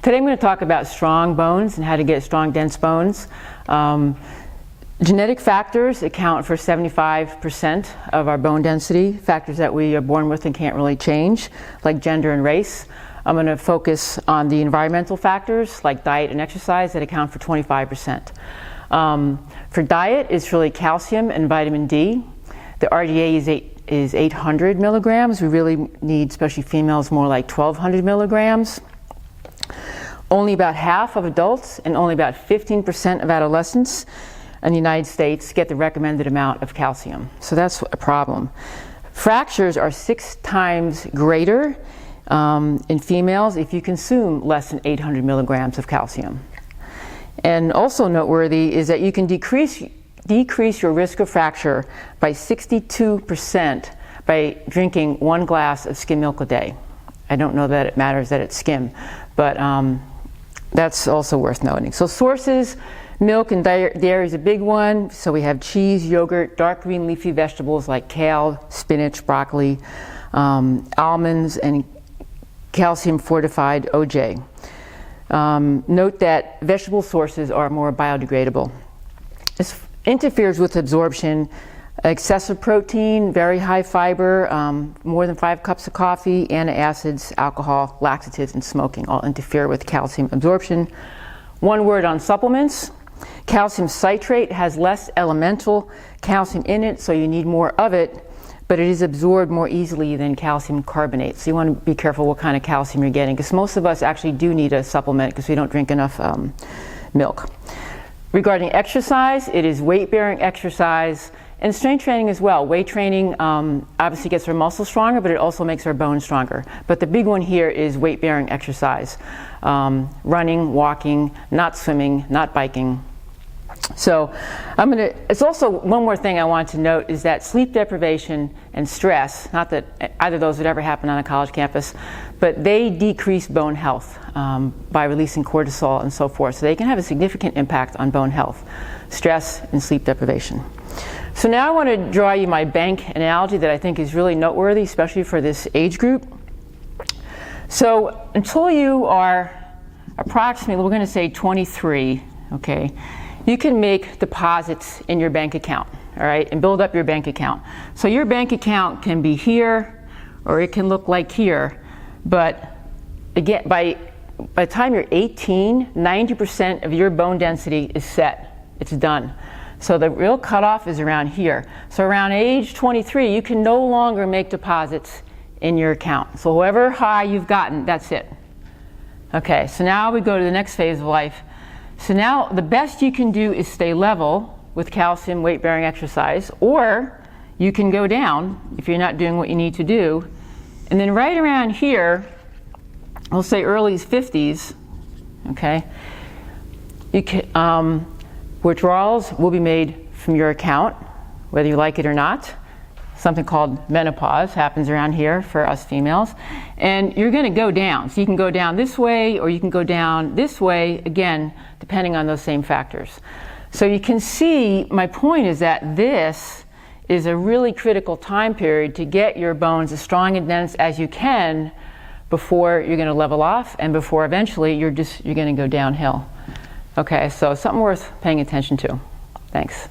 Today I'm going to talk about strong bones and how to get strong, dense bones. Genetic factors account for 75% of our bone density, factors that we are born with and can't really change, like gender and race. I'm going to focus on the environmental factors, like diet and exercise, that account for 25%. For diet, it's really calcium and vitamin D. The RDA is 800 milligrams. We really need, especially females, more like 1,200 milligrams. Only about half of adults and only about 15% of adolescents in the United States get the recommended amount of calcium. So that's a problem. Fractures are 6 times greater in females if you consume less than 800 milligrams of calcium. And also noteworthy is that you can decrease your risk of fracture by 62% by drinking 1 glass of skim milk a day. I don't know that it matters that it's skim, but that's also worth noting. So sources, milk and dairy is a big one. So we have cheese, yogurt, dark green leafy vegetables like kale, spinach, broccoli, almonds, and calcium fortified OJ. Note that vegetable sources are more biodegradable. This interferes with absorption. Excessive protein, very high fiber, more than 5 cups of coffee, antacids, alcohol, laxatives, and smoking all interfere with calcium absorption. One word on supplements. Calcium citrate has less elemental calcium in it, so you need more of it, but it is absorbed more easily than calcium carbonate. So you want to be careful what kind of calcium you're getting, because most of us actually do need a supplement because we don't drink enough milk. Regarding exercise, it is weight-bearing exercise and strength training as well. Weight training obviously gets our muscles stronger, but it also makes our bones stronger. But the big one here is weight-bearing exercise. Running, walking, not swimming, not biking. So it's also one more thing I want to note is that sleep deprivation and stress, not that either of those would ever happen on a college campus, but they decrease bone health by releasing cortisol and so forth. So they can have a significant impact on bone health, stress and sleep deprivation. So now I want to draw you my bank analogy that I think is really noteworthy, especially for this age group. So until you are approximately, we're going to say 23, okay, you can make deposits in your bank account, all right, and build up your bank account. So your bank account can be here, or it can look like here, but again, by the time you're 18, 90% of your bone density is set. It's done. So the real cutoff is around here. So around age 23, you can no longer make deposits in your account. So however high you've gotten, that's it. Okay, so now we go to the next phase of life. So now the best you can do is stay level with calcium weight-bearing exercise, or you can go down if you're not doing what you need to do. And then right around here, we'll say early 50s, okay, you can, withdrawals will be made from your account, whether you like it or not. Something called menopause happens around here for us females. And you're going to go down. So you can go down this way or you can go down this way, again, depending on those same factors. So you can see my point is that this is a really critical time period to get your bones as strong and dense as you can before you're going to level off and before eventually you're going to go downhill. Okay, so something worth paying attention to. Thanks.